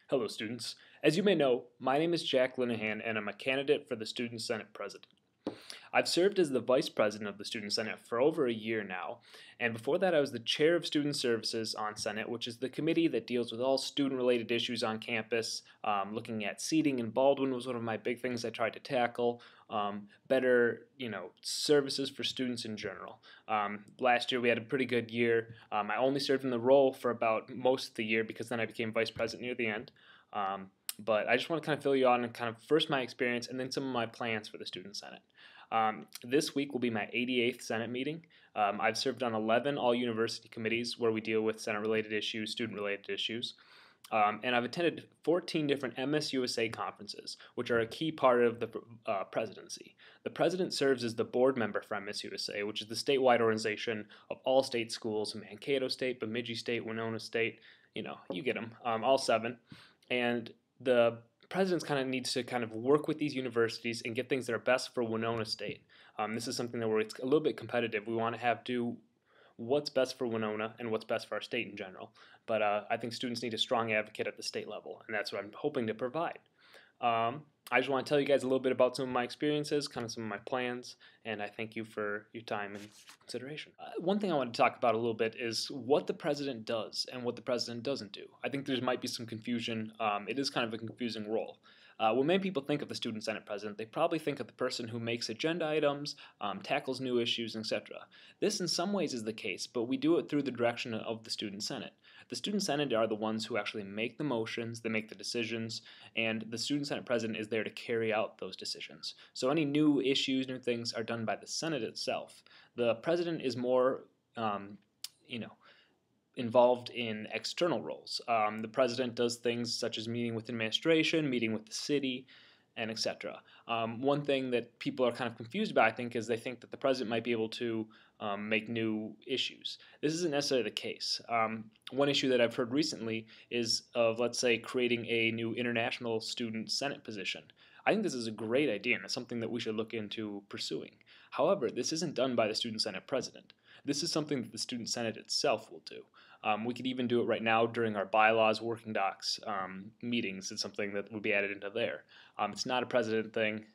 Hello students. As you may know, my name is Jack Linehan and I'm a candidate for the Student Senate President. I've served as the Vice President of the Student Senate for over a year now, and before that I was the Chair of Student Services on Senate, which is the committee that deals with all student-related issues on campus. Looking at seating in Baldwin was one of my big things I tried to tackle. Better, services for students in general. Last year we had a pretty good year. I only served in the role for about most of the year because then I became Vice President near the end. But I just want to kind of fill you on and kind of first my experience and then some of my plans for the Student Senate. This week will be my 88th Senate meeting. I've served on 11 all-university committees where we deal with Senate-related issues, student-related issues. And I've attended 14 different MSUSA conferences, which are a key part of the presidency. The president serves as the board member for MSUSA, which is the statewide organization of all state schools, Mankato State, Bemidji State, Winona State, you get them, all 7. And the president kind of needs to kind of work with these universities and get things that are best for Winona State. This is something that where it's a little bit competitive. We want to do what's best for Winona and what's best for our state in general. But I think students need a strong advocate at the state level, and that's what I'm hoping to provide. I just want to tell you guys a little bit about some of my experiences, kind of some of my plans, and I thank you for your time and consideration. One thing I want to talk about a little bit is what the president does and what the president doesn't do. I think there might be some confusion. It is kind of a confusing role. When many people think of the Student Senate President, they probably think of the person who makes agenda items, tackles new issues, etc. This in some ways is the case, but we do it through the direction of the Student Senate. The Student Senate are the ones who actually make the motions, they make the decisions, and the Student Senate President is there to carry out those decisions. So any new issues, new things are done by the Senate itself. The President is more, involved in external roles. The president does things such as meeting with administration, meeting with the city, and etc. One thing that people are kind of confused about, I think, is they think that the president might be able to make new issues. This isn't necessarily the case. One issue that I've heard recently is of, let's say, creating a new international student senate position. I think this is a great idea and it's something that we should look into pursuing. However, this isn't done by the Student Senate President. This is something that the Student Senate itself will do. We could even do it right now during our bylaws, working docs meetings. It's something that would be added into there. It's not a president thing.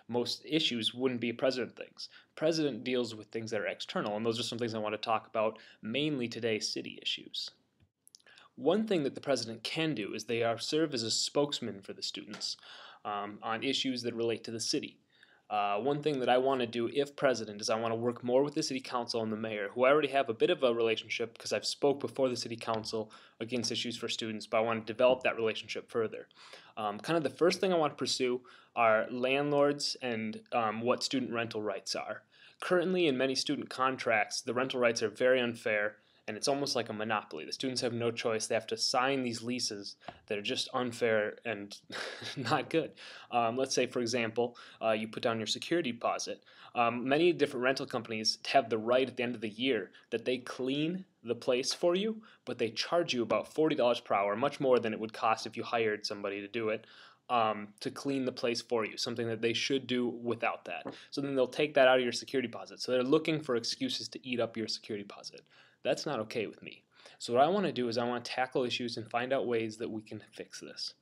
Most issues wouldn't be president things. President deals with things that are external, and those are some things I want to talk about, mainly today, city issues. One thing that the president can do is they serve as a spokesman for the students on issues that relate to the city. One thing that I want to do if president is I want to work more with the city council and the mayor, who I already have a bit of a relationship because I've spoke before the city council against issues for students, but I want to develop that relationship further. Kind of the first thing I want to pursue are landlords and what student rental rights are. Currently in many student contracts, the rental rights are very unfair, and it's almost like a monopoly. The students have no choice. They have to sign these leases that are just unfair and not good. Let's say, for example, you put down your security deposit. Many different rental companies have the right at the end of the year that they clean the place for you, but they charge you about $40 per hour, much more than it would cost if you hired somebody to do it. To clean the place for you, something that they should do without that. So then they'll take that out of your security deposit. So they're looking for excuses to eat up your security deposit. That's not okay with me. So what I want to do is I want to tackle issues and find out ways that we can fix this.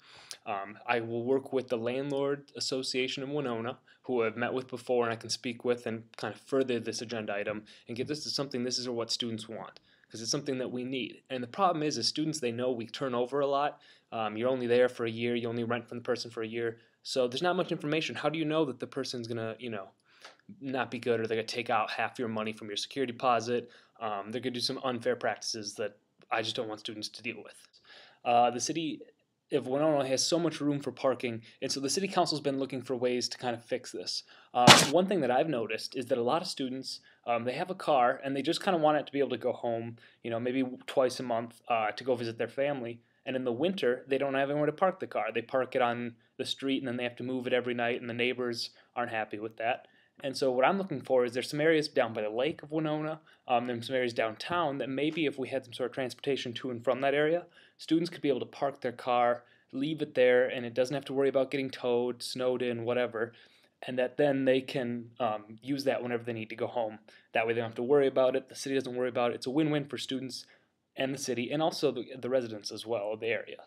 I will work with the Landlord Association in Winona, who I've met with before and I can speak with and kind of further this agenda item and get this to something, this is what students want, because it's something that we need. And the problem is students, they know we turn over a lot. You're only there for a year, you only rent from the person for a year, so there's not much information. How do you know that the person's going to, not be good, or they're going to take out half your money from your security deposit? They're going to do some unfair practices that I just don't want students to deal with. The city of Winona has so much room for parking, and so the city council's been looking for ways to kind of fix this. One thing that I've noticed is that a lot of students, they have a car and they just kind of want it to be able to go home, maybe twice a month to go visit their family. And in the winter, they don't have anywhere to park the car. They park it on the street and then they have to move it every night, and the neighbors aren't happy with that. And so what I'm looking for is there's some areas down by the lake of Winona, there's some areas downtown that maybe if we had some sort of transportation to and from that area, students could be able to park their car, leave it there, and it doesn't have to worry about getting towed, snowed in, whatever, and that then they can use that whenever they need to go home. That way they don't have to worry about it, the city doesn't worry about it. It's a win-win for students and the city, and also the residents as well of the area.